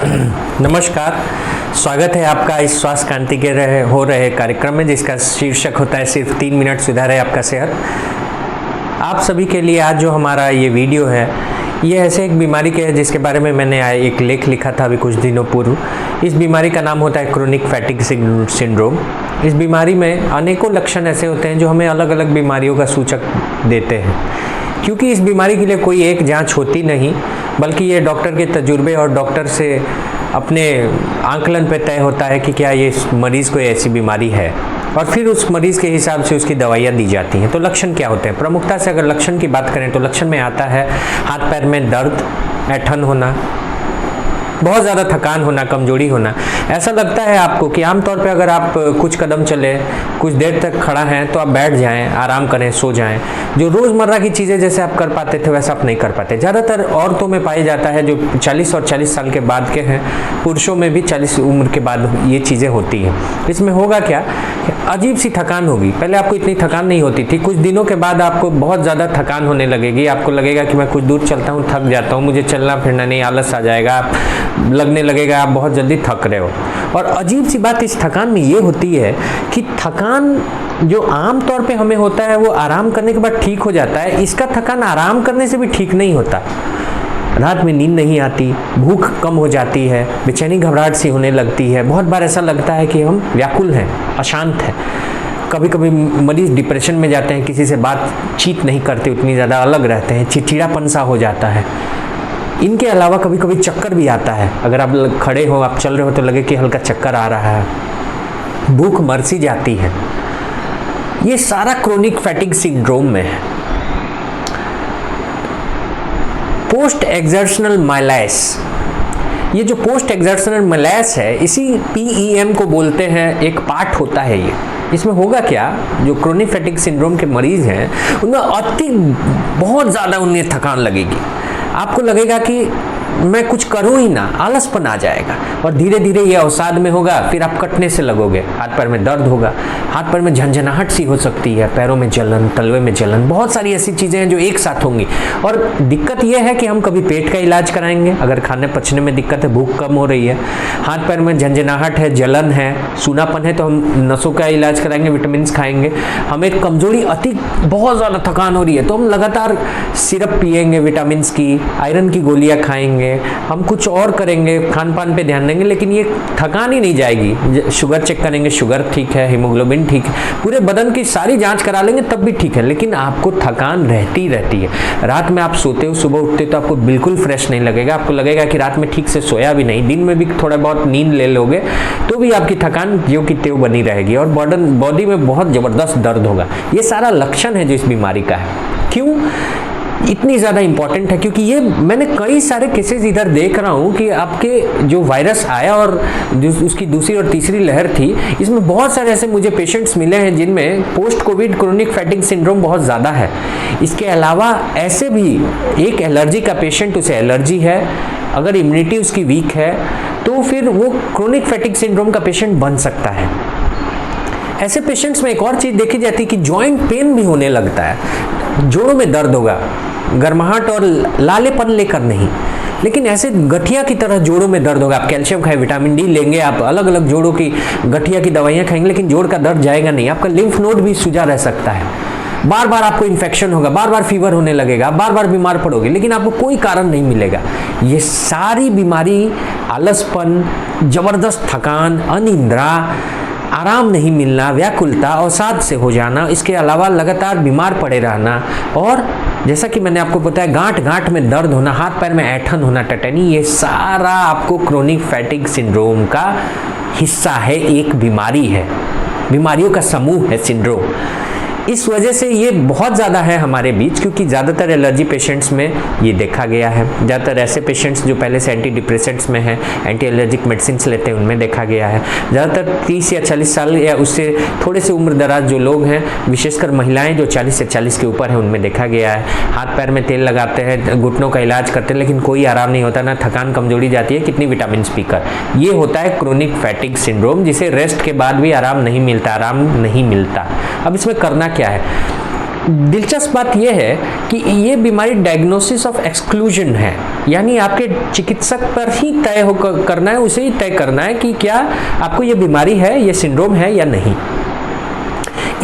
नमस्कार, स्वागत है आपका इस स्वास्थ्य क्रांति के हो रहे कार्यक्रम में, जिसका शीर्षक होता है सिर्फ 3 मिनट सुधारे आपका सेहत। आप सभी के लिए आज जो हमारा ये वीडियो है, ये ऐसे एक बीमारी के है जिसके बारे में मैंने एक लेख लिखा था अभी कुछ दिनों पूर्व। इस बीमारी का नाम होता है क्रोनिक फैटिग सिंड्रोम। इस बीमारी में अनेकों लक्षण ऐसे होते हैं जो हमें अलग अलग बीमारियों का सूचक देते हैं। क्योंकि इस बीमारी के लिए कोई एक जांच होती नहीं, बल्कि ये डॉक्टर के तजुर्बे और डॉक्टर से अपने आंकलन पे तय होता है कि क्या ये मरीज़ को ऐसी बीमारी है, और फिर उस मरीज़ के हिसाब से उसकी दवाइयाँ दी जाती हैं। तो लक्षण क्या होते हैं? प्रमुखता से अगर लक्षण की बात करें तो लक्षण में आता है हाथ पैर में दर्द, ऐंठन होना, बहुत ज़्यादा थकान होना, कमजोरी होना। ऐसा लगता है आपको कि आमतौर पे अगर आप कुछ कदम चले, कुछ देर तक खड़ा हैं, तो आप बैठ जाएं, आराम करें, सो जाएं। जो रोज़मर्रा की चीज़ें जैसे आप कर पाते थे वैसा आप नहीं कर पाते। ज़्यादातर औरतों में पाया जाता है जो 40 और 40 साल के बाद के हैं। पुरुषों में भी 40 उम्र के बाद ये चीज़ें होती हैं। इसमें होगा क्या, अजीब सी थकान होगी। पहले आपको इतनी थकान नहीं होती थी, कुछ दिनों के बाद आपको बहुत ज़्यादा थकान होने लगेगी। आपको लगेगा कि मैं कुछ दूर चलता हूँ, थक जाता हूँ, मुझे चलना फिरना नहीं, आलस आ जाएगा, लगने लगेगा आप बहुत जल्दी थक रहे हो। और अजीब सी बात इस थकान में ये होती है कि थकान जो आम तौर पे हमें होता है वो आराम करने के बाद ठीक हो जाता है। इसका थकान आराम करने से भी ठीक नहीं होता। रात में नींद नहीं आती, भूख कम हो जाती है, बेचैनी घबराहट सी होने लगती है। बहुत बार ऐसा लगता है कि हम व्याकुल हैं, अशांत हैं। कभी कभी मरीज डिप्रेशन में जाते हैं, किसी से बातचीत नहीं करते, उतनी ज़्यादा अलग रहते हैं, चिड़चिड़ापन सा हो जाता है। इनके अलावा कभी कभी चक्कर भी आता है। अगर आप खड़े हो, आप चल रहे हो तो लगे कि हल्का चक्कर आ रहा है। भूख मर सी जाती है। ये सारा क्रोनिक फैटिग सिंड्रोम में है। पोस्ट एक्सर्शनल मैलाइस, ये जो पोस्ट एक्सर्शनल मैलाइस है, इसी PEM को बोलते हैं, एक पार्ट होता है ये। इसमें होगा क्या, जो क्रोनिक फैटिग सिंड्रोम के मरीज हैं उनमें बहुत ज़्यादा उन्हें थकान लगेगी। आपको लगेगा कि मैं कुछ करूँ ही ना, आलसपन आ जाएगा, और धीरे धीरे ये अवसाद में होगा। फिर आप कटने से लगोगे, हाथ पैर में दर्द होगा, हाथ पैर में झंझनाहट सी हो सकती है, पैरों में जलन, तलवे में जलन, बहुत सारी ऐसी चीज़ें हैं जो एक साथ होंगी। और दिक्कत यह है कि हम कभी पेट का इलाज कराएंगे अगर खाने पचने में दिक्कत है, भूख कम हो रही है, हाथ पैर में झंझनाहट है, जलन है, सूनापन है, तो हम नसों का इलाज कराएंगे, विटामिन खाएंगे। हमें कमजोरी बहुत ज़्यादा थकान हो रही है तो हम लगातार सिरप पिएंगे, विटामिन की, आयरन की गोलियाँ खाएंगे, हम कुछ और करेंगे, खान पान पे ध्यान देंगे, लेकिन ये थकान ही नहीं जाएगी। शुगर चेक करेंगे, शुगर ठीक है, हीमोग्लोबिन ठीक है, पूरे बदन की सारी जांच करा लेंगे तब भी ठीक है, लेकिन आपको थकान रहती है। रात में आप सोते हो, सुबह उठते हो तो आपको बिल्कुल फ्रेश नहीं लगेगा। आपको लगेगा कि रात में ठीक से सोया भी नहीं। दिन में भी थोड़ा बहुत नींद ले लोगे तो भी आपकी थकान ज्यों की त्यों बनी रहेगी, और बॉडी में बहुत ज़बरदस्त दर्द होगा। ये सारा लक्षण है जो इस बीमारी का है। क्यों इतनी ज़्यादा इंपॉर्टेंट है? क्योंकि ये मैंने कई सारे केसेस इधर देख रहा हूँ कि आपके जो वायरस आया और उसकी दूसरी और तीसरी लहर थी, इसमें बहुत सारे ऐसे मुझे पेशेंट्स मिले हैं जिनमें post Covid chronic fatigue syndrome बहुत ज़्यादा है। इसके अलावा ऐसे भी एक एलर्जी का पेशेंट, उसे एलर्जी है, अगर इम्यूनिटी उसकी वीक है तो फिर वो क्रोनिक फैटिग सिंड्रोम का पेशेंट बन सकता है। ऐसे पेशेंट्स में एक और चीज़ देखी जाती है कि जॉइंट पेन भी होने लगता है, जोड़ों में दर्द होगा, गर्माहट और लालेपन लेकर नहीं, लेकिन ऐसे गठिया की तरह जोड़ों में दर्द होगा। आप कैल्शियम खाएं, विटामिन डी लेंगे, आप अलग अलग जोड़ों की गठिया की दवाइयाँ खाएंगे, लेकिन जोड़ का दर्द जाएगा नहीं। आपका लिम्फ नोड भी सूजा रह सकता है, बार बार आपको इन्फेक्शन होगा, बार बार फीवर होने लगेगा, बार बार बीमार पड़ोगे, लेकिन आपको कोई कारण नहीं मिलेगा। ये सारी बीमारी, आलसपन, जबरदस्त थकान, अनिद्रा, आराम नहीं मिलना, व्याकुलता, अवसाद से हो जाना, इसके अलावा लगातार बीमार पड़े रहना, और जैसा कि मैंने आपको बताया गांठ गांठ में दर्द होना, हाथ पैर में ऐंठन होना, टटनी, ये सारा आपको क्रोनिक फैटिग सिंड्रोम का हिस्सा है। एक बीमारी है, बीमारियों का समूह है सिंड्रोम। इस वजह से ये बहुत ज़्यादा है हमारे बीच, क्योंकि ज़्यादातर एलर्जी पेशेंट्स में ये देखा गया है। ज़्यादातर ऐसे पेशेंट्स जो पहले से एंटी डिप्रेसेंट्स में हैं, एंटी एलर्जिक मेडिसिन लेते हैं, उनमें देखा गया है। ज़्यादातर 30 या 40 साल या उससे थोड़े से उम्र दराज जो लोग हैं, विशेषकर महिलाएं जो 40 से 40 के ऊपर हैं, उनमें देखा गया है। हाथ पैर में तेल लगाते हैं, घुटनों का इलाज करते हैं, लेकिन कोई आराम नहीं होता, ना थकान कमजोरी जाती है, कितनी विटामिन पीकर। ये होता है क्रोनिक फैटिग सिंड्रोम, जिसे रेस्ट के बाद भी आराम नहीं मिलता। अब इसमें करना क्या है? दिलचस्प बात यह है कि ये बीमारी डायग्नोसिस ऑफ एक्सक्लूजन है, यानी आपके चिकित्सक पर ही तय करना है, उसे ही तय करना है कि क्या आपको ये बीमारी है, ये सिंड्रोम है या नहीं।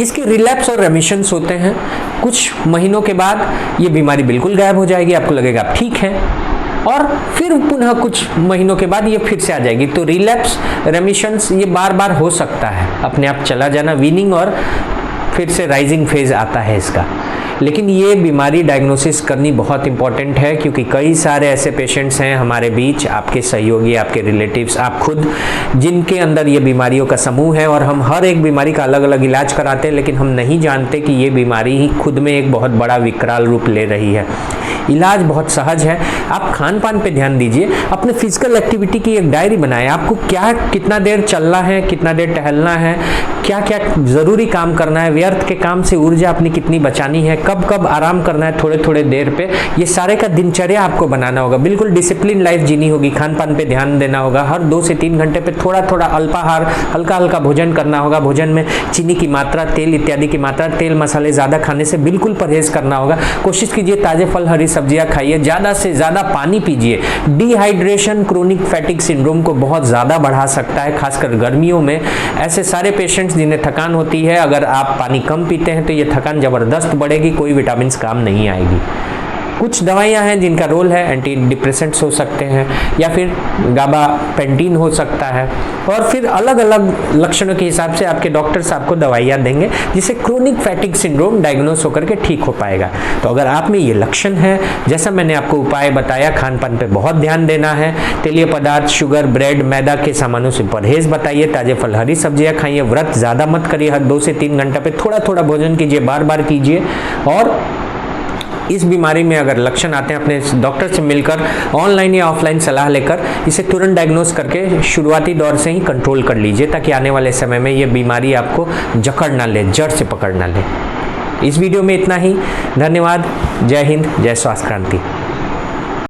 इसके रिलैप्स और रेमिशंस होते हैं। कुछ महीनों के बाद ये बीमारी बिल्कुल गायब हो जाएगी, आपको लगेगा आप ठीक है, और फिर पुनः कुछ महीनों के बाद ये फिर से आ जाएगी। तो रिलैप्स रेमिशंस ये बार बार हो सकता है, अपने आप चला जाना, वीनिंग और फिर से राइजिंग फेज आता है इसका। लेकिन ये बीमारी डायग्नोसिस करनी बहुत इंपॉर्टेंट है, क्योंकि कई सारे ऐसे पेशेंट्स हैं हमारे बीच, आपके सहयोगी, आपके रिलेटिव्स, आप खुद, जिनके अंदर ये बीमारियों का समूह है, और हम हर एक बीमारी का अलग अलग इलाज कराते हैं, लेकिन हम नहीं जानते कि ये बीमारी ही खुद में एक बहुत बड़ा विकराल रूप ले रही है। इलाज बहुत सहज है, आप खान पान पे ध्यान दीजिए, अपने फिजिकल एक्टिविटी की एक डायरी बनाएं, आपको क्या कितना देर चलना है, कितना देर टहलना है, क्या क्या ज़रूरी काम करना है, व्यर्थ के काम से ऊर्जा अपनी कितनी बचानी है, कब कब आराम करना है थोड़े थोड़े देर पे, ये सारे का दिनचर्या आपको बनाना होगा। बिल्कुल डिसिप्लिन लाइफ जीनी होगी, खान पान पे ध्यान देना होगा, हर 2 से 3 घंटे पे थोड़ा थोड़ा अल्पाहार, हल्का हल्का भोजन करना होगा, भोजन में चीनी की मात्रा, तेल इत्यादि की मात्रा, तेल मसाले ज़्यादा खाने से बिल्कुल परहेज करना होगा। कोशिश कीजिए ताज़े फल हरी सब्जियां खाइए, ज़्यादा से ज़्यादा पानी पीजिए। डिहाइड्रेशन क्रोनिक फैटिक सिंड्रोम को बहुत ज़्यादा बढ़ा सकता है, खासकर गर्मियों में। ऐसे सारे पेशेंट्स जिन्हें थकान होती है, अगर आप पानी कम पीते हैं तो ये थकान ज़बरदस्त बढ़ेगी, कोई विटामिन काम नहीं आएगी। कुछ दवाइयां हैं जिनका रोल है, एंटी डिप्रेसेंट्स हो सकते हैं, या फिर गाबापेंटीन हो सकता है, और फिर अलग अलग लक्षणों के हिसाब से आपके डॉक्टर्स आपको दवाइयां देंगे, जिससे क्रोनिक फैटिक सिंड्रोम डायग्नोस होकर के ठीक हो पाएगा। तो अगर आप में ये लक्षण है, जैसा मैंने आपको उपाय बताया, खान पान पे बहुत ध्यान देना है, तेलीय पदार्थ, शुगर, ब्रेड, मैदा के सामानों से परहेज बताइए, ताजे फल हरी सब्जियां खाइए, व्रत ज़्यादा मत करिए, हर 2 से 3 घंटे पे थोड़ा थोड़ा भोजन कीजिए, बार बार कीजिए। और इस बीमारी में अगर लक्षण आते हैं, अपने डॉक्टर से मिलकर ऑनलाइन या ऑफलाइन सलाह लेकर इसे तुरंत डायग्नोस करके शुरुआती दौर से ही कंट्रोल कर लीजिए, ताकि आने वाले समय में ये बीमारी आपको जकड़ ना ले, जड़ से पकड़ ना ले। इस वीडियो में इतना ही। धन्यवाद। जय हिंद, जय स्वास्थ्य क्रांति।